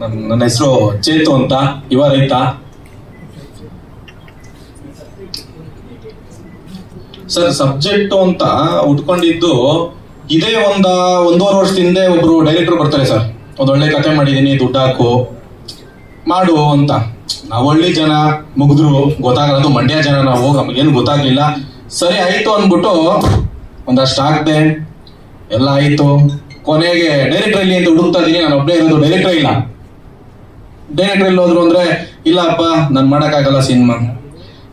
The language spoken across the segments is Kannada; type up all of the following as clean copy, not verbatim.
ನನ್ನ ಹೆಸರು ಚೇತು ಅಂತ, ಯುವ ರೈತ. ಸರ್, ಸಬ್ಜೆಕ್ಟ್ ಅಂತ ಉಟ್ಕೊಂಡಿದ್ದು ಇದೇ ಒಂದೂವರೆ ವರ್ಷದಿಂದ ಒಬ್ರು ಡೈರೆಕ್ಟರ್ ಬರ್ತಾರೆ ಸರ್, ಒಂದೊಳ್ಳೆ ಕತೆ ಮಾಡಿದೀನಿ, ದುಡ್ಡು ಹಾಕು ಮಾಡು ಅಂತ. ನಾವು ಹಳ್ಳಿ ಜನ, ಮುಗಿದ್ರು ಗೊತ್ತಾಗಲ್ಲ, ಮಂಡ್ಯ ಜನ ನಾವು, ನಮಗೇನು ಗೊತ್ತಾಗ್ಲಿಲ್ಲ. ಸರಿ ಆಯ್ತು ಅಂದ್ಬಿಟ್ಟು ಒಂದಷ್ಟು ಹಾಕ್ದೆ, ಎಲ್ಲ ಆಯ್ತು. ಕೊನೆಗೆ ಡೈರೆಕ್ಟರ್ ಇಲ್ಲಿ ಅಂತ ಹುಡುಕ್ತಾ ಇದೀನಿ, ನಾನು ಒಬ್ಬನೇ ಇರೋದು, ಡೈರೆಕ್ಟರ್ ಇಲ್ಲ. ಡೈರೆಕ್ಟರ್ ಎಲ್ಲಿ ಹೋದ್ರು ಅಂದ್ರೆ, ಇಲ್ಲಪ್ಪ ನಾನು ಮಾಡೋಕ್ಕಾಗಲ್ಲ ಸಿನಿಮಾ.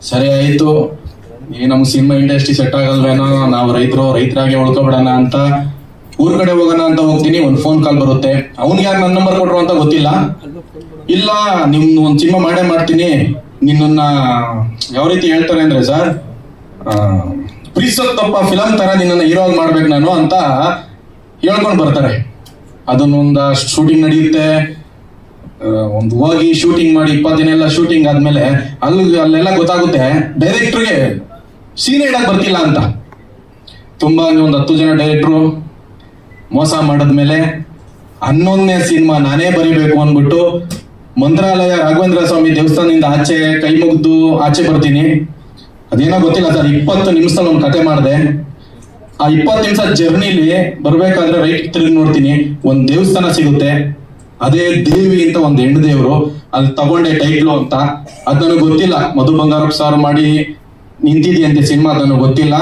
ಸರಿ ಆಯ್ತು, ನಮ್ಗೆ ಸಿನಿಮಾ ಇಂಡಸ್ಟ್ರಿ ಸೆಟ್ ಆಗಲ್ವೇನೋ, ನಾವು ರೈತರಾಗಿ ಉಳ್ಕೊಬಿಡೋಣ ಅಂತ ಊರ್ ಕಡೆ ಹೋಗೋಣ ಅಂತ ಹೋಗ್ತೀನಿ. ಒಂದು ಫೋನ್ ಕಾಲ್ ಬರುತ್ತೆ, ಅವ್ನಿಗೆ ಯಾರು ನನ್ನ ನಂಬರ್ ಕೊಟ್ರು ಅಂತ ಗೊತ್ತಿಲ್ಲ. ಇಲ್ಲ, ನಿಮ್ದು ಒಂದು ಸಿನಿಮಾ ಮಾಡೇ ಮಾಡ್ತೀನಿ, ನಿನ್ನ ಯಾವ ರೀತಿ ಹೇಳ್ತಾರೆ ಅಂದ್ರೆ ಸರ್, ಪ್ರೀಸತ್ತಪ್ಪ ಫಿಲಮ್ ತರ ನಿನ್ನ ಹೀರೋ ಆಗಿ ಮಾಡ್ಬೇಕು ನಾನು ಅಂತ ಹೇಳ್ಕೊಂಡು ಬರ್ತಾರೆ. ಅದನ್ನೊಂದಷ್ಟು ಶೂಟಿಂಗ್ ನಡೆಯುತ್ತೆ. ಒಂದು ಹೋಗಿ ಶೂಟಿಂಗ್ ಮಾಡಿ 20 ದಿನ ಎಲ್ಲ ಶೂಟಿಂಗ್ ಆದ್ಮೇಲೆ ಅಲ್ಲೆಲ್ಲ ಗೊತ್ತಾಗುತ್ತೆ ಡೈರೆಕ್ಟರ್ಗೆ ಸೀನ್ ಹೇಳಕ್ ಬರ್ತಿಲ್ಲ ಅಂತ. ತುಂಬಾ ಒಂದು 10 ಜನ ಡೈರೆಕ್ಟ್ರು ಮೋಸ ಮಾಡಿದ್ಮೇಲೆ 11ನೇ ಸಿನಿಮಾ ನಾನೇ ಬರೀಬೇಕು ಅಂದ್ಬಿಟ್ಟು ಮಂತ್ರಾಲಯ ರಾಘವೇಂದ್ರ ಸ್ವಾಮಿ ದೇವಸ್ಥಾನದಿಂದ ಆಚೆ ಕೈ ಮುಗಿದು ಆಚೆ ಬರ್ತೀನಿ. ಅದೇನೋ ಗೊತ್ತಿಲ್ಲ ಸರ್, 20 ನಿಮಿಷದಲ್ಲಿ ಒಂದು ಕತೆ ಮಾಡಿದೆ. ಆ 20 ನಿಮಿಷ ಜರ್ನಿಲಿ ಬರ್ಬೇಕಾದ್ರೆ ರೈಟ್ ತಿರುಗಿ ನೋಡ್ತೀನಿ, ಒಂದು ದೇವಸ್ಥಾನ ಸಿಗುತ್ತೆ, ಅದೇ ದೇವಿ ಅಂತ ಒಂದು ಹೆಣ್ಣು ದೇವರು. ಅಲ್ಲಿ ತಗೊಂಡೆ ಟೈಟ್ಲು ಅಂತ. ಅದು ನನಗೆ ಗೊತ್ತಿಲ್ಲ, ಮಧು ಬಂಗಾರಪ್ಪ ಸರ್ ಮಾಡಿ ನಿಂತಿದೆಯಂತೆ ಸಿನಿಮಾ, ಅದು ನನಗೆ ಗೊತ್ತಿಲ್ಲ.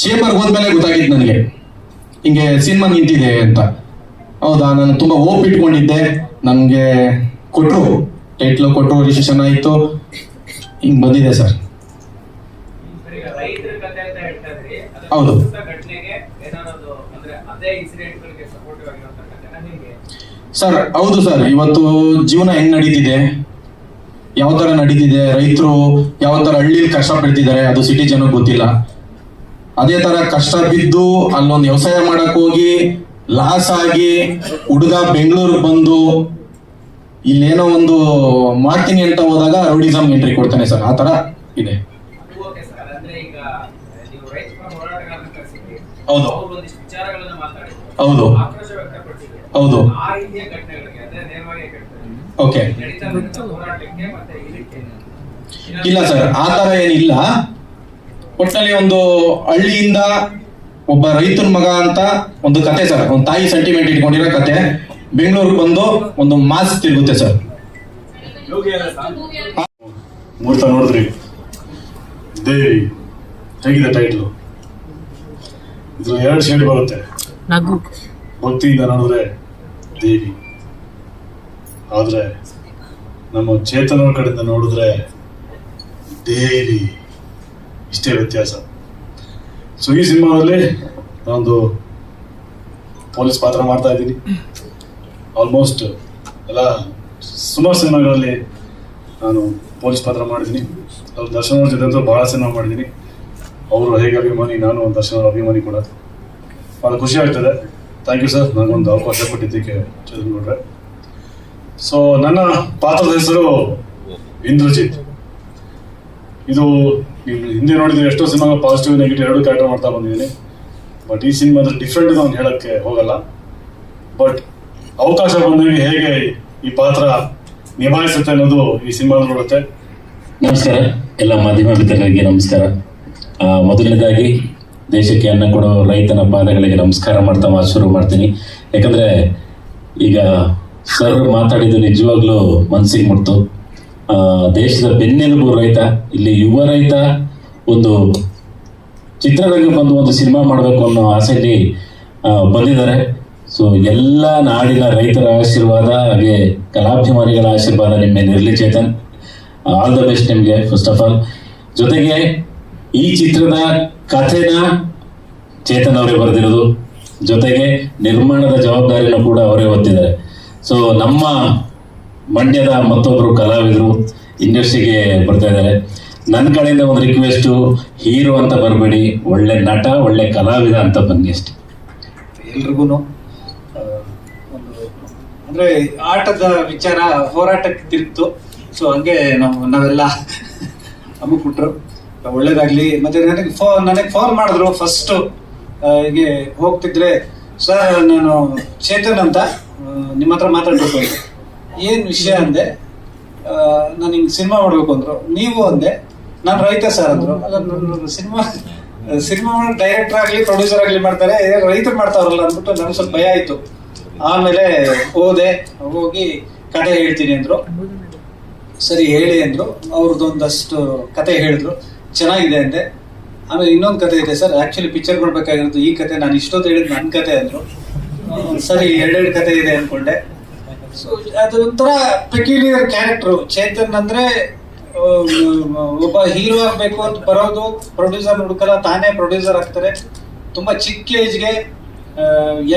ಚೇಂಬರ್ಗೆ ಹೋದ್ಮೇಲೆ ಗೊತ್ತಾಗಿತ್ತು ನನಗೆ ಹಿಂಗೆ ಸಿನಿಮಾ ನಿಂತಿದೆ ಅಂತ. ಹೌದಾ, ನಾನು ತುಂಬಾ ಹೋಪ್ ಇಟ್ಕೊಂಡಿದ್ದೆ. ನನಗೆ ಕೊಟ್ರು, ಟೈಟ್ಲು ಕೊಟ್ರು, ರಿಜಿಸ್ಟ್ರೇಷನ್ ಆಯ್ತು, ಹಿಂಗ್ ಬಂದಿದೆ ಸರ್. ಹೌದು ಸರ್, ಹೌದು ಸರ್. ಇವತ್ತು ಜೀವನ ಹೆಂಗ್ ನಡೀತಿದೆ, ಯಾವ ತರ ನಡೀತಿದೆ, ರೈತರು ಯಾವ ತರ ಹಳ್ಳಿಲಿ ಕಷ್ಟ ಪಡ್ತಿದ್ದಾರೆ, ಅದು ಸಿಟಿ ಜನಕ್ಕೆ ಗೊತ್ತಿಲ್ಲ. ಅದೇ ತರ ಕಷ್ಟ ಬಿದ್ದು ಅಲ್ಲೊಂದು ವ್ಯವಸಾಯ ಮಾಡಕ್ ಹೋಗಿ ಲಾಸ್ ಆಗಿ ಹುಡುಗ ಬೆಂಗಳೂರಿಗೆ ಬಂದು ಇಲ್ಲೇನೋ ಒಂದು ಮಾಡ್ತೀನಿ ಅಂತ ಹೋದಾಗ ರೌಡಿಸಮ್ ಎಂಟ್ರಿ ಕೊಡ್ತಾನೆ ಸರ್. ಆ ತರ ಇದೆ. ಹೌದು ಹೌದು ಹೌದು. ಓಕೆ, ಇಲ್ಲ ಸರ್, ಆ ತರ ಏನಿಲ್ಲ. ಒಟ್ಟಿನಲ್ಲಿ ಒಂದು ಹಳ್ಳಿಯಿಂದ ಒಬ್ಬ ರೈತನ ಮಗ ಅಂತ ಒಂದು ಕತೆ ಸರ್, ಒಂದು ತಾಯಿ ಸೆಂಟಿಮೆಂಟ್ ಇಟ್ಕೊಂಡಿರೋ ಕತೆ. ಬೆಂಗಳೂರಿಗೆ ಬಂದು ಒಂದು ಮಾಸ್ ತಿರುಗುತ್ತೆ ಸರ್. ಮೂರ್ತ ನೋಡಿದ್ರಿ, ದೇವಿ ಹೇಗಿದೆ ಟೈಟ್ಲು. ಇದ್ರ 2 ಶೇಡ್ ಬರುತ್ತೆ. ಭಕ್ತಿಯಿಂದ ನೋಡಿದ್ರೆ ದೇವಿ, ಆದ್ರೆ ನಮ್ಮ ಚೇತನವ್ರ ಕಡೆಯಿಂದ ನೋಡಿದ್ರೆ ದೇವಿ. ಇಷ್ಟೇ ವ್ಯತ್ಯಾಸ. ಸೊ ಈ ಸಿನಿಮಾದಲ್ಲಿ ನಾನೊಂದು ಪೊಲೀಸ್ ಪಾತ್ರ ಮಾಡ್ತಾ ಇದ್ದೀನಿ. ಆಲ್ಮೋಸ್ಟ್ ಎಲ್ಲ ಸುಮಾರು ಸಿನಿಮಾಗಳಲ್ಲಿ ನಾನು ಪೊಲೀಸ್ ಪಾತ್ರ ಮಾಡಿದ್ದೀನಿ. ಅಲ್ಲಿ ದರ್ಶನ್ ಅವ್ರ ಜೊತೆ ಅಂತೂ ಬಹಳ ಸಿನಿಮಾ ಮಾಡಿದ್ದೀನಿ. ಅವರು ಹೇಗೆ ಅಭಿಮಾನಿ, ನಾನು ದರ್ಶನ್ ಅವ್ರ ಅಭಿಮಾನಿ ಕೂಡ. ಭಾಳ ಖುಷಿ ಆಗ್ತದೆ. ಥ್ಯಾಂಕ್ ಯು ಸರ್, ನನಗೊಂದು ಅವಕಾಶ ಕೊಟ್ಟಿದ್ದಕ್ಕೆ ಚೇತನ್ ಗೌಡ್ರೆ. ಸೊ ನನ್ನ ಪಾತ್ರದ ಹೆಸರು ಇಂದ್ರಜಿತ್. ಇದು ನೀವು ಹಿಂದೆ ನೋಡಿದ್ರೆ ಎಷ್ಟೋ ಸಿನಿಮಾ ಪಾಸಿಟಿವ್ ನೆಗೆಟಿವ್ 2 ಕ್ಯಾರೆಕ್ಟರ್ ಮಾಡ್ತಾ ಬಂದಿದ್ದೀನಿ. ಬಟ್ ಈ ಸಿನಿಮಾ ಡಿಫ್ರೆಂಟ್ ನಾನು ಹೇಳಕ್ಕೆ ಹೋಗಲ್ಲ. ಬಟ್ ಅವಕಾಶ ಬಂದಾಗ ಹೇಗೆ ಈ ಪಾತ್ರ ನಿಭಾಯಿಸುತ್ತೆ ಅನ್ನೋದು ಈ ಸಿನಿಮಾ ನೋಡುತ್ತೆ. ನಮಸ್ಕಾರ, ಎಲ್ಲ ಮಾಧ್ಯಮ ಮಿತ್ರರಿಗೆ ನಮಸ್ಕಾರ. ಮೊದಲನೇದಾಗಿ ದೇಶಕ್ಕೆ ಅನ್ನ ಕೊಡೋ ರೈತನ ಪಾದಗಳಿಗೆ ನಮಸ್ಕಾರ ಮಾಡ್ತಾ ಶುರು ಮಾಡ್ತೀನಿ. ಯಾಕಂದ್ರೆ ಈಗ ಸರ್ ಮಾತಾಡಿದ್ದು ನಿಜವಾಗ್ಲೂ ಮನಸ್ಸಿಗೆ ಮುಟ್ತು. ದೇಶದ ಬೆನ್ನೆಲುಬು ರೈತ, ಇಲ್ಲಿ ಯುವ ರೈತ ಒಂದು ಚಿತ್ರರಂಗ ಬಂದು ಒಂದು ಸಿನಿಮಾ ಮಾಡಬೇಕು ಅನ್ನೋ ಆಸೆಯಲ್ಲಿ ಬಂದಿದ್ದಾರೆ. ಸೊ ಎಲ್ಲ ನಾಡಿನ ರೈತರ ಆಶೀರ್ವಾದ ಹಾಗೆ ಕಲಾಭಿಮಾನಿಗಳ ಆಶೀರ್ವಾದ ನಿಮ್ಮ ಮೇಲೆ ಇರಲಿ ಚೇತನ್. ಆಲ್ ದ ಬೆಸ್ಟ್ ನಿಮಗೆ ಫಸ್ಟ್ ಆಫ್ ಆಲ್. ಜೊತೆಗೆ ಈ ಚಿತ್ರದ ಕಥೆನ ಚೇತನ್ ಅವರೇ ಬರೆದಿರೋದು, ಜೊತೆಗೆ ನಿರ್ಮಾಣದ ಜವಾಬ್ದಾರಿನೂ ಕೂಡ ಅವರೇ ಹೊತ್ತಿದ್ದಾರೆ. ಸೊ ನಮ್ಮ ಮಂಡ್ಯದ ಮತ್ತೊಬ್ಬರು ಕಲಾವಿದರು ಇಂಡಸ್ಟ್ರಿಗೆ ಬರ್ತಾ ಇದ್ದಾರೆ. ನನ್ನ ಕಡೆಯಿಂದ ಒಂದು ರಿಕ್ವೆಸ್ಟು, ಹೀರೋ ಅಂತ ಬರಬೇಡಿ, ಒಳ್ಳೆ ನಟ, ಒಳ್ಳೆ ಕಲಾವಿದ ಅಂತ ಬನ್ನಿ ಅಷ್ಟೇ. ಎಲ್ರಿಗೂ ಒಂದು ಅಂದ್ರೆ ಆಟದ ವಿಚಾರ ಹೋರಾಟಕ್ಕೆ ತಿರುಗ್ತು. ಸೊ ಹಂಗೆ ನಾವೆಲ್ಲ ನಮಗೆ ಕೊಟ್ಟರು, ಒಳ್ಳೇದಾಗ್ಲಿ. ಮತ್ತೆ ನನಗೆ ಫೋನ್ ಮಾಡಿದ್ರು ಫಸ್ಟ್ ಹೀಗೆ ಹೋಗ್ತಿದ್ರೆ, ಸರ್ ನಾನು ಚೇತನ್ ಅಂತ ನಿಮ್ಮ ಹತ್ರ ಮಾತಾಡ್ಬೇಕು ಅಂತ. ಏನು ವಿಷಯ ಅಂದೆ, ನಾನು ಹಿಂಗೆ ಸಿನಿಮಾ ಮಾಡಬೇಕು ಅಂದರು. ನೀವು ಅಂದೆ, ನಾನು ರೈತ ಸರ್ ಅಂದರು. ಅಲ್ಲ, ಸಿನಿಮಾ ಡೈರೆಕ್ಟರ್ ಆಗಲಿ ಪ್ರೊಡ್ಯೂಸರ್ ಆಗಲಿ ಮಾಡ್ತಾರೆ, ರೈತರು ಮಾಡ್ತಾರಲ್ಲ ಅಂದ್ಬಿಟ್ಟು ನನಗೆ ಸ್ವಲ್ಪ ಭಯ ಆಯಿತು. ಆಮೇಲೆ ಹೋಗಿ ಕತೆ ಹೇಳ್ತೀನಿ ಅಂದರು. ಸರಿ ಹೇಳಿ ಅಂದರು. ಅವ್ರದ್ದು ಒಂದಷ್ಟು ಕತೆ ಹೇಳಿದ್ರು, ಚೆನ್ನಾಗಿದೆ ಅಂದೆ. ಆಮೇಲೆ ಇನ್ನೊಂದು ಕತೆ ಇದೆ ಸರ್, ಆ್ಯಕ್ಚುಲಿ ಪಿಕ್ಚರ್ ಮಾಡಬೇಕಾಗಿರೋದು ಈ ಕತೆ, ನಾನು ಇಷ್ಟೊತ್ತು ಹೇಳಿದ್ದು ನನ್ನ ಕತೆ ಅಂದರು. ಸರಿ, ಎರಡೆರಡು ಕತೆ ಇದೆ ಅಂದ್ಕೊಂಡೆ. ಸೊ ಅದು ಒಂಥರ ಪೆಕ್ಯುಲಿಯರ್ ಕ್ಯಾರೆಕ್ಟ್ರು. ಚೇತನ್ ಅಂದರೆ ಒಬ್ಬ ಹೀರೋ ಆಗಬೇಕು ಅಂತ ಬರೋದು, ಪ್ರೊಡ್ಯೂಸರ್ ಹುಡುಕಲ್ಲ, ತಾನೇ ಪ್ರೊಡ್ಯೂಸರ್ ಆಗ್ತಾರೆ. ತುಂಬ ಚಿಕ್ಕ ಏಜ್ಗೆ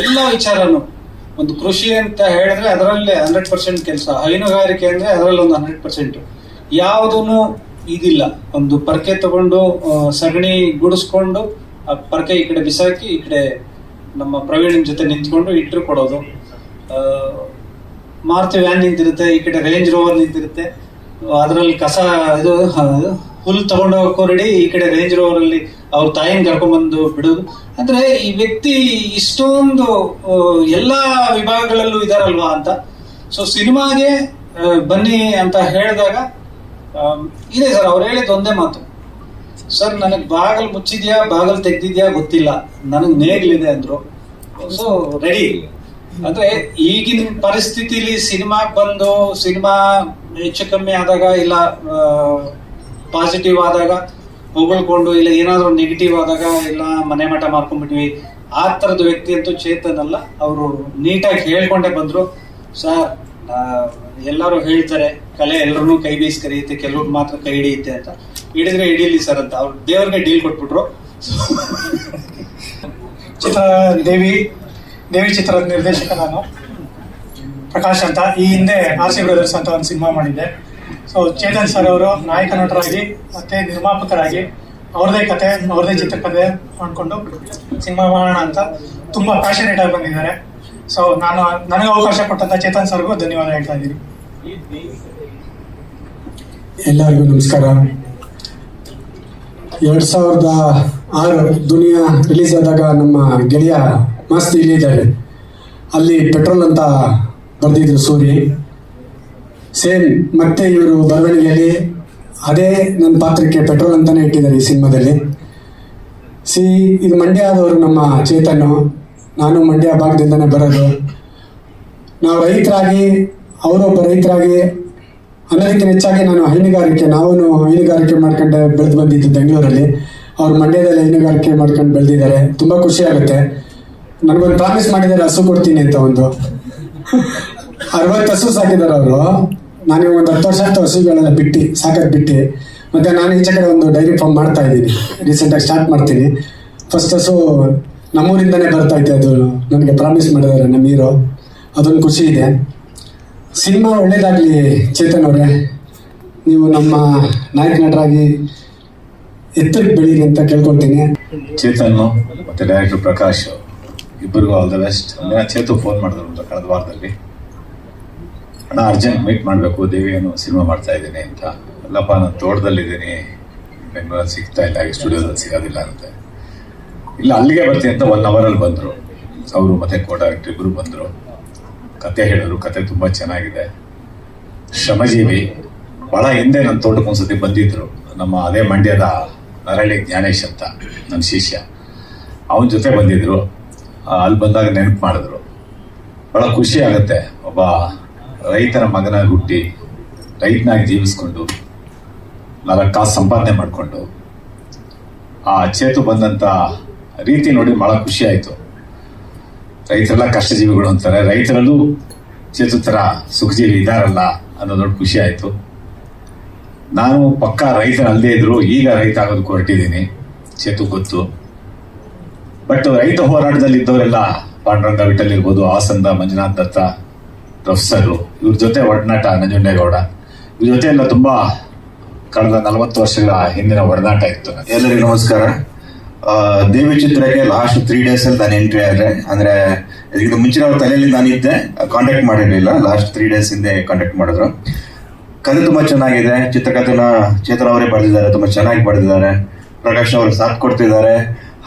ಎಲ್ಲ ವಿಚಾರನು, ಒಂದು ಕೃಷಿ ಅಂತ ಹೇಳಿದ್ರೆ ಅದರಲ್ಲಿ 100% ಕೆಲಸ, ಹೈನುಗಾರಿಕೆ ಅಂದರೆ ಅದರಲ್ಲಿ ಒಂದು 100%. ಯಾವುದೂ ಇದಿಲ್ಲ. ಒಂದು ಪರ್ಕೆ ತಗೊಂಡು ಸಗಣಿ ಗುಡಿಸ್ಕೊಂಡು ಆ ಪರ್ಕೆ ಈ ಕಡೆ ಬಿಸಾಕಿ ಈ ಕಡೆ ನಮ್ಮ ಪ್ರವೀಣ್ ಜೊತೆ ನಿಂತ್ಕೊಂಡು ಇಟ್ಟರು ಕೊಡೋದು. ಮಾರುತಿ ವ್ಯಾನ್ ನಿಂತಿರುತ್ತೆ, ಈ ಕಡೆ ರೇಂಜ್ ರೋವರ್ ನಿಂತಿರುತ್ತೆ, ಅದರಲ್ಲಿ ಕಸ ಇದು ಹುಲ್ಲು ತಗೊಂಡು ಹೋಗೋ ರೆಡಿ, ಈ ಕಡೆ ರೇಂಜ್ ರೋವರ್ ಅಲ್ಲಿ ಅವ್ರ ತಾಯಿನ ಕರ್ಕೊಂಡ್ಬಂದು ಬಿಡೋದು. ಅಂದ್ರೆ ಈ ವ್ಯಕ್ತಿ ಇಷ್ಟೊಂದು ಎಲ್ಲಾ ವಿಭಾಗಗಳಲ್ಲೂ ಇದಾರಲ್ವಾ ಅಂತ. ಸೊ ಸಿನಿಮಾಗೆ ಬನ್ನಿ ಅಂತ ಹೇಳಿದಾಗ ಇದೆ ಸರ್, ಅವ್ರು ಹೇಳಿದ ಒಂದೇ ಮಾತು, ಸರ್ ನನಗೆ ಬಾಗಲ್ ಮುಚ್ಚಿದ್ಯಾ ಬಾಗಲ್ ತೆಗ್ದಿದ್ಯಾ ಗೊತ್ತಿಲ್ಲ, ನನಗೆ ನೇಗ್ಲಿದೆ ಅಂದ್ರು. So ready. ಅಂದ್ರೆ ಈಗಿನ ಪರಿಸ್ಥಿತಿಲಿ ಸಿನಿಮಾಗೆ ಬಂದು ಸಿನಿಮಾ ಹೆಚ್ಚು ಕಮ್ಮಿ ಆದಾಗ, ಇಲ್ಲ ಪಾಸಿಟಿವ್ ಆದಾಗ ಹೊಗಳ್ಕೊಂಡು, ಇಲ್ಲ ಏನಾದ್ರು ನೆಗೆಟಿವ್ ಆದಾಗ, ಇಲ್ಲ ಮನೆ ಮಠ ಮಾಡ್ಕೊಂಡ್ಬಿಟ್ವಿ, ಆ ಥರದ ವ್ಯಕ್ತಿ ಅಂತೂ ಚೇತನ್ ಅಲ್ಲ. ಅವರು ನೀಟಾಗಿ ಹೇಳ್ಕೊಂಡೇ ಬಂದ್ರು. ಸರ್ ಎಲ್ಲರೂ ಹೇಳ್ತಾರೆ ಕಲೆ ಎಲ್ಲರೂ ಕೈ ಬೀಸಿ ಕರೆಯುತ್ತೆ, ಕೆಲವ್ರು ಮಾತ್ರ ಕೈ ಹಿಡಿಯುತ್ತೆ ಅಂತ. ಹಿಡಿದ್ರೆ ಹಿಡೀಲಿ ಸರ್ ಅಂತ ಅವ್ರು ದೇವ್ರಿಗೆ ಡೀಲ್ ಕೊಟ್ಬಿಟ್ರು. ದೇವಿ ಚಿತ್ರದ ನಿರ್ದೇಶಕ ನಾನು, ಪ್ರಕಾಶ್ ಅಂತ. ಈ ಹಿಂದೆ RC ಬ್ರದರ್ಸ್ ಅಂತ ಒಂದು ಸಿನಿಮಾ ಮಾಡಿದ್ದೆ. ಸೊ ಚೇತನ್ ಸರ್ ಅವರು ನಾಯಕ ನಟರಾಗಿ ಮತ್ತೆ ನಿರ್ಮಾಪಕರಾಗಿ ಅವ್ರದೇ ಕತೆ, ಅವ್ರದೇ ಚಿತ್ರಕಥೆ ಮಾಡ್ಕೊಂಡು ಸಿನಿಮಾ ಮಾಡೋಣ ಅಂತ ತುಂಬ ಪ್ಯಾಷನೇಟ್ ಆಗಿ ಬಂದಿದ್ದಾರೆ. ಸೊ ನನಗೆ ಅವಕಾಶ ಕೊಟ್ಟಂತ ಚೇತನ್ ಸರ್ಗೂ ಧನ್ಯವಾದ ಹೇಳ್ತಾ ಇದ್ದೀನಿ. ಎಲ್ಲರಿಗೂ ನಮಸ್ಕಾರ. 2006 ದುನಿಯಾ ರಿಲೀಸ್ ಆದಾಗ ನಮ್ಮ ಗೆಳೆಯ ಮಸ್ತ್ ಇಲ್ಲಿದ್ದಾರೆ, ಅಲ್ಲಿ ಪೆಟ್ರೋಲ್ ಅಂತ ಬರೆದಿದ್ರು ಸೂರಿ. ಸೇಮ್ ಮತ್ತೆ ಇವರು ಬರವಣಿಗೆಯಲ್ಲಿ ಅದೇ ನನ್ನ ಪಾತ್ರಕ್ಕೆ ಪೆಟ್ರೋಲ್ ಅಂತಾನೆ ಇಟ್ಟಿದ್ದಾರೆ ಈ ಸಿನಿಮಾದಲ್ಲಿ. ಇದು ಮಂಡ್ಯ ಆದವರು ನಮ್ಮ ಚೇತನ್ನು, ನಾನು ಮಂಡ್ಯ ಭಾಗದಿಂದನೇ ಬರೋದು. ನಾವು ರೈತರಾಗಿ, ಅವರೊಬ್ಬ ರೈತರಾಗಿ ಅನ್ನೋದಕ್ಕಿಂತ ಹೆಚ್ಚಾಗಿ ನಾವು ಹೈನುಗಾರಿಕೆ ಮಾಡ್ಕೊಂಡು ಬೆಳೆದು ಬಂದಿದ್ದು ಬೆಂಗಳೂರಲ್ಲಿ. ಅವ್ರು ಮಂಡ್ಯದಲ್ಲಿ ಹೈನುಗಾರಿಕೆ ಮಾಡ್ಕೊಂಡು ಬೆಳೆದಿದ್ದಾರೆ. ತುಂಬ ಖುಷಿ ಆಗುತ್ತೆ. ನನಗೊಂದು ಪ್ರಾಮಿಸ್ ಮಾಡಿದ್ದಾರೆ, ಹಸು ಕೊಡ್ತೀನಿ ಅಂತ. ಒಂದು 60 ಹಸು ಸಾಕಿದ್ದಾರೆ ಅವರು. ನಾನು ಒಂದು 10 ವರ್ಷ ಆಯ್ತು ಹಸುಗಳೆಲ್ಲ ಸಾಕೋದು ಬಿಟ್ಟು. ಮತ್ತು ನಾನು ಈಚೆ ಕಡೆ ಒಂದು ಡೈರಿ ಫಾರ್ಮ್ ಮಾಡ್ತಾ ಇದ್ದೀನಿ, ರೀಸೆಂಟಾಗಿ ಸ್ಟಾರ್ಟ್ ಮಾಡ್ತೀನಿ. ಫಸ್ಟ್ ಹಸು ನಮ್ಮೂರಿಂದನೇ ಬರ್ತೈತೆ, ಅದು ನನಗೆ ಪ್ರಾಮಿಸ್ ಮಾಡಿದ್ದಾರೆ ನಮ್ಮ ಹೀರೋ. ಅದೊಂದು ಖುಷಿ ಇದೆ. ಸಿನಿಮಾ ಒಳ್ಳೇದಾಗಲಿ ಚೇತನ್ ಅವರೇ, ನೀವು ನಮ್ಮ ನಾಯಕ ನಟರಾಗಿ ಎತ್ತರಕ್ಕೆ ಬೆಳೀರಿ ಅಂತ ಕೇಳ್ಕೊಳ್ತೀನಿ. ಚೇತನ್ ಮತ್ತು ಡೈರೆಕ್ಟರ್ ಪ್ರಕಾಶ್ ಇಬ್ಬರಿಗೂ all the best. Chethu phone ಮಾಡಿದ್ರು ಅಂತ ಕಳೆದ ವಾರದಲ್ಲಿ, ಅಣ್ಣ ಅರ್ಜೆಂಟ್ ಮೀಟ್ ಮಾಡಬೇಕು, ದೇವಿಯನ್ನು ಸಿನಿಮಾ ಮಾಡ್ತಾ ಇದ್ದೀನಿ ಅಂತ. ಅಲ್ಲಪ್ಪ ನಾನು ತೋಟದಲ್ಲಿದ್ದೀನಿ, ಬೆಂಗಳೂರಲ್ಲಿ ಸಿಗ್ತಾ ಇಲ್ಲ, ಈ ಸ್ಟುಡಿಯೋದಲ್ಲಿ ಸಿಗೋದಿಲ್ಲ ಅಂತೆ. ಇಲ್ಲ ಅಲ್ಲಿಗೆ ಬರ್ತೀನಿ ಅಂತ 1 ಅವರಲ್ಲಿ ಬಂದರು ಅವರು, ಮತ್ತು ಕೋ-ಡೈರೆಕ್ಟರ್ ಇಬ್ಬರು ಬಂದರು. ಕತೆ ಹೇಳಿದ್ರು, ಕತೆ ತುಂಬ ಚೆನ್ನಾಗಿದೆ. ಶ್ರಮಜೀವಿ. ಭಾಳ ಹಿಂದೆ ನನ್ನ ತೋಟಕ್ಕೆ ಒಂದ್ಸತಿ ಬಂದಿದ್ರು, ನಮ್ಮ ಅದೇ ಮಂಡ್ಯದ ನರಳಿ ಜ್ಞಾನೇಶ್ ಅಂತ ನನ್ನ ಶಿಷ್ಯ, ಅವನ ಜೊತೆ ಬಂದಿದ್ರು. ಅಲ್ಲಿ ಬಂದಾಗ ನೆನಪು ಮಾಡಿದ್ರು. ಭಾಳ ಖುಷಿ ಆಗುತ್ತೆ, ಒಬ್ಬ ರೈತನ ಮಗನಾಗಿ ಹುಟ್ಟಿ ರೈತನಾಗಿ ಜೀವಿಸ್ಕೊಂಡು 4 ಕಾಸು ಸಂಪಾದನೆ ಮಾಡಿಕೊಂಡು ಆ ಚೇತು ಬಂದಂಥ ರೀತಿ ನೋಡಿ ಭಾಳ ಖುಷಿ ಆಯಿತು. ರೈತರೆಲ್ಲ ಕಷ್ಟಜೀವಿಗಳು ಅಂತಾರೆ, ರೈತರಲ್ಲೂ ಚೇತು ಥರ ಸುಖಜೀವಿ ಇದ್ದಾರಲ್ಲ ಅನ್ನೋದು ನೋಡಿ ಖುಷಿ ಆಯಿತು. ನಾನು ಪಕ್ಕಾ ರೈತನಲ್ಲದೇ ಇದ್ರು ಈಗ ರೈತ ಆಗೋದಕ್ಕೆ ಹೊರಟಿದ್ದೀನಿ, ಚೇತು ಗೊತ್ತು. ಬಟ್ ರೈತ ಹೋರಾಟದಲ್ಲಿ ಇದ್ದವರೆಲ್ಲ ಪಾಂಡುರಂಗ ವಿಠಲ್ ಇರ್ಬೋದು, ಹಾಸನದ ಮಂಜುನಾಥ್ ದತ್ತ ಪ್ರೊಫೆಸರು, ಇವ್ರ ಜೊತೆ ಒಡನಾಟ, ನಂಜುಂಡೇಗೌಡ, ಇವ್ರ ಜೊತೆ ಎಲ್ಲ ತುಂಬ ಕಳೆದ 40 ವರ್ಷಗಳ ಹಿಂದಿನ ಒಡನಾಟ ಇತ್ತು. ಎಲ್ಲರಿಗೂ ನಮಸ್ಕಾರ. ದೇವಿ ಚಿತ್ರಕ್ಕೆ ಲಾಸ್ಟ್ 3 days ಅಲ್ಲಿ ನಾನು ಎಂಟ್ರಿ ಆದ್ರೆ, ಅಂದ್ರೆ ಇದಕ್ಕಿಂತ ಮುಂಚಿನ ಅವ್ರ ತಲೆಯಲ್ಲಿ ನಾನಿದ್ದೆ, ಕಾಂಟ್ಯಾಕ್ಟ್ ಮಾಡಿರಲಿಲ್ಲ. ಲಾಸ್ಟ್ 3 days ಹಿಂದೆ ಕಾಂಟ್ಯಾಕ್ಟ್ ಮಾಡಿದ್ರು. ಕಥೆ ತುಂಬಾ ಚೆನ್ನಾಗಿದೆ. ಚಿತ್ರಕಥೆನ ಚೇತನ್ ಅವರೇ ಬರೆದಿದ್ದಾರೆ, ತುಂಬಾ ಚೆನ್ನಾಗಿ ಬರೆದಿದ್ದಾರೆ. ಪ್ರಕಾಶ್ ಅವರು ಸಾಥ್ ಕೊಡ್ತಿದ್ದಾರೆ.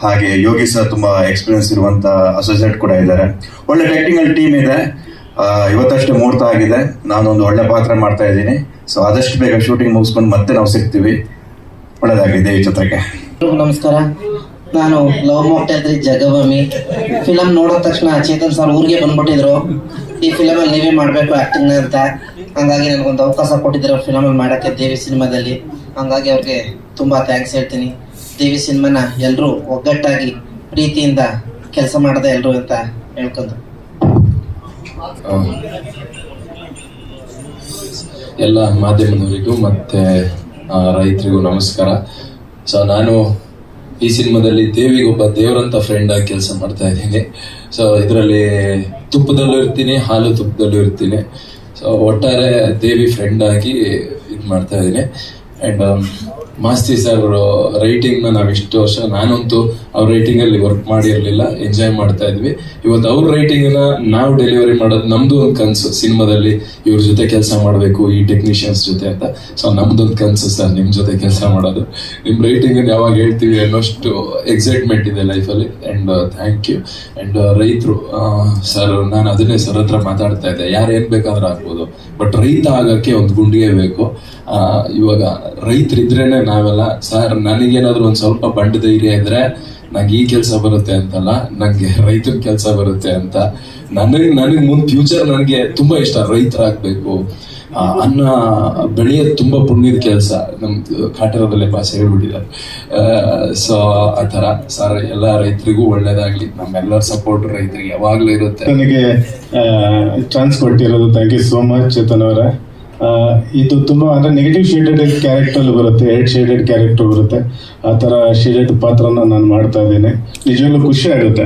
ಹಾಗೆ ಯೋಗಿ ಸರ್ ತುಂಬಾ ಎಕ್ಸ್ಪೀರಿಯನ್ಸ್ ಇರುವಂತ ಅಸೋಸಿಯೇಟ್ ಕೂಡ ಇದ್ದಾರೆ. ಒಳ್ಳೆ ಟೆಕ್ನಿಕಲ್ ಟೀಮ್ ಇದೆ. ಇವತ್ತಷ್ಟೇ ಮುಹೂರ್ತ ಆಗಿದೆ. ನಾನೊಂದು ಒಳ್ಳೆ ಪಾತ್ರ ಮಾಡ್ತಾ ಇದ್ದೀನಿ. ಸೊ ಆದಷ್ಟು ಬೇಗ ಶೂಟಿಂಗ್ ಮುಗಿಸ್ಕೊಂಡು ಮತ್ತೆ ನಾವು ಸಿಗ್ತೀವಿ. ಒಳ್ಳೆದಾಗಲಿ ದೇವಿ ಚಿತ್ರಕ್ಕೆ. ನಮಸ್ಕಾರ, ನಾನು ಲವ್ ಮಾಕ್ಟೇಲ್ ಜಗಭೂಮಿ ಫಿಲಮ್ ನೋಡಿದ ತಕ್ಷಣ ಚೇತನ್ ಸರ್ ಊರಿಗೆ ಬಂದ್ಬಿಟ್ಟಿದ್ರು, ಈ ಫಿಲಮಲ್ಲಿ ನೀವೇ ಮಾಡಬೇಕು ಆ್ಯಕ್ಟಿಂಗ್ನ ಅಂತ. ಹಂಗಾಗಿ ನನಗೊಂದು ಅವಕಾಶ ಕೊಟ್ಟಿದ್ರು ಫಿಲಮಲ್ಲಿ ಮಾಡೋಕ್ಕೆ ದೇವಿ ಸಿನಿಮಾದಲ್ಲಿ. ಹಂಗಾಗಿ ಅವ್ರಿಗೆ ತುಂಬ ಥ್ಯಾಂಕ್ಸ್ ಹೇಳ್ತೀನಿ. ದೇವಿ ಸಿನಿಮಾನ ಎಲ್ಲರೂ ಒಗ್ಗಟ್ಟಾಗಿ ಪ್ರೀತಿಯಿಂದ ಕೆಲಸ ಮಾಡದೆ ಎಲ್ಲರೂ ಅಂತ ಹೇಳ್ಕೊಂಡು ಎಲ್ಲ ಮಾಧ್ಯಮದವರಿಗೂ ಮತ್ತೆ ರೈತರಿಗೂ ನಮಸ್ಕಾರ. ಸೊ ನಾನು ಈ ಸಿನಿಮಾದಲ್ಲಿ ದೇವಿಗೊಬ್ಬ ದೇವರಂತ ಫ್ರೆಂಡ್ ಆಗಿ ಕೆಲಸ ಮಾಡ್ತಾ ಇದ್ದೀನಿ. ಸೊ ಇದರಲ್ಲಿ ತುಪ್ಪದಲ್ಲೂ ಇರ್ತೀನಿ, ಹಾಲು ತುಪ್ಪದಲ್ಲೂ ಇರ್ತೀನಿ. ಸೊ ಒಟ್ಟಾರೆ ದೇವಿ ಫ್ರೆಂಡ್ ಆಗಿ ಇದು ಮಾಡ್ತಾ ಇದ್ದೀನಿ. ಆ್ಯಂಡ್ ಮಾಸ್ತಿ ಸರ್ ರೈಟಿಂಗ್ನ ನಾವು ಇಷ್ಟು ವರ್ಷ, ನಾನಂತೂ ಅವ್ರ ರೈಟಿಂಗಲ್ಲಿ ವರ್ಕ್ ಮಾಡಿರಲಿಲ್ಲ, ಎಂಜಾಯ್ ಮಾಡ್ತಾ ಇದ್ವಿ. ಇವತ್ತು ಅವ್ರ ರೈಟಿಂಗನ್ನ ನಾವು ಡೆಲಿವರಿ ಮಾಡೋದು ನಮ್ದು ಒಂದು ಕನಸು, ಸಿನಿಮಾದಲ್ಲಿ ಇವ್ರ ಜೊತೆ ಕೆಲಸ ಮಾಡಬೇಕು, ಈ ಟೆಕ್ನಿಷಿಯನ್ಸ್ ಜೊತೆ ಅಂತ. ಸೊ ನಮ್ದೊಂದು ಕನಸು ಸರ್ ನಿಮ್ಮ ಜೊತೆ ಕೆಲಸ ಮಾಡೋದು. ನಿಮ್ಮ ರೈಟಿಂಗನ್ನು ಯಾವಾಗ ಹೇಳ್ತೀವಿ ಅನ್ನೋಷ್ಟು ಎಕ್ಸೈಟ್ಮೆಂಟ್ ಇದೆ ಲೈಫಲ್ಲಿ. And thank you. ಆ್ಯಂಡ್ ರೈತರು ಸರ್, ನಾನು ಅದನ್ನೇ ಸರ್ ಹತ್ರ ಮಾತಾಡ್ತಾ ಇದ್ದೆ, ಯಾರು ಏನು ಬೇಕಾದ್ರೂ ಆಗ್ಬೋದು, ಬಟ್ ರೈತ ಆಗೋಕ್ಕೆ ಒಂದು ಗುಂಡಿಗೆ ಬೇಕು. ಇವಾಗ ರೈತರಿದ್ರೇನೆ ನಾವೆಲ್ಲ. ಸರ್ ನನಗೇನಾದ್ರೂ ಒಂದು ಸ್ವಲ್ಪ ಬಂಡ ಧೈರ್ಯ ಇದ್ರೆ ನಂಗೆ ಈ ಕೆಲಸ ಬರುತ್ತೆ ಅಂತಲ್ಲ, ನನಗೆ ರೈತರ ಕೆಲಸ ಬರುತ್ತೆ ಅಂತ. ನನಗೆ ಮುಂದೆ ಫ್ಯೂಚರ್ ನನಗೆ ತುಂಬ ಇಷ್ಟ, ರೈತರಾಗಬೇಕು. ಅನ್ನ ಬೆಳೆಯೋದು ತುಂಬ ಪುಣ್ಯದ ಕೆಲಸ, ನಮ್ದು ಕಾಟರದಲ್ಲೇ ಭಾಷೆ ಹೇಳ್ಬಿಟ್ಟಿದ್ದಾರೆ. ಸೊ ಆ ಥರ ಸರ್ ಎಲ್ಲ ರೈತರಿಗೂ ಒಳ್ಳೇದಾಗಲಿ. ನಮ್ಮೆಲ್ಲರ ಸಪೋರ್ಟ್ ರೈತರಿಗೆ ಯಾವಾಗಲೂ ಇರುತ್ತೆ. ನನಗೆ ಚಾನ್ಸ್ ಕೊಟ್ಟಿರೋದು thank you so much Chetan ಅವರೇ. ಇದು ತುಂಬ ಅಂದರೆ ನೆಗೆಟಿವ್ ಶೇಡೆಡ್ ಕ್ಯಾರೆಕ್ಟರ್ ಬರುತ್ತೆ, 8 ಶೇಡೆಡ್ ಕ್ಯಾರೆಕ್ಟರ್ ಬರುತ್ತೆ. ಆ ಥರ ಶೇಡೆಡ್ ಪಾತ್ರನ ನಾನು ಮಾಡ್ತಾ ಇದ್ದೀನಿ. ನಿಜವಾಗ್ಲೂ ಖುಷಿ ಆಗುತ್ತೆ.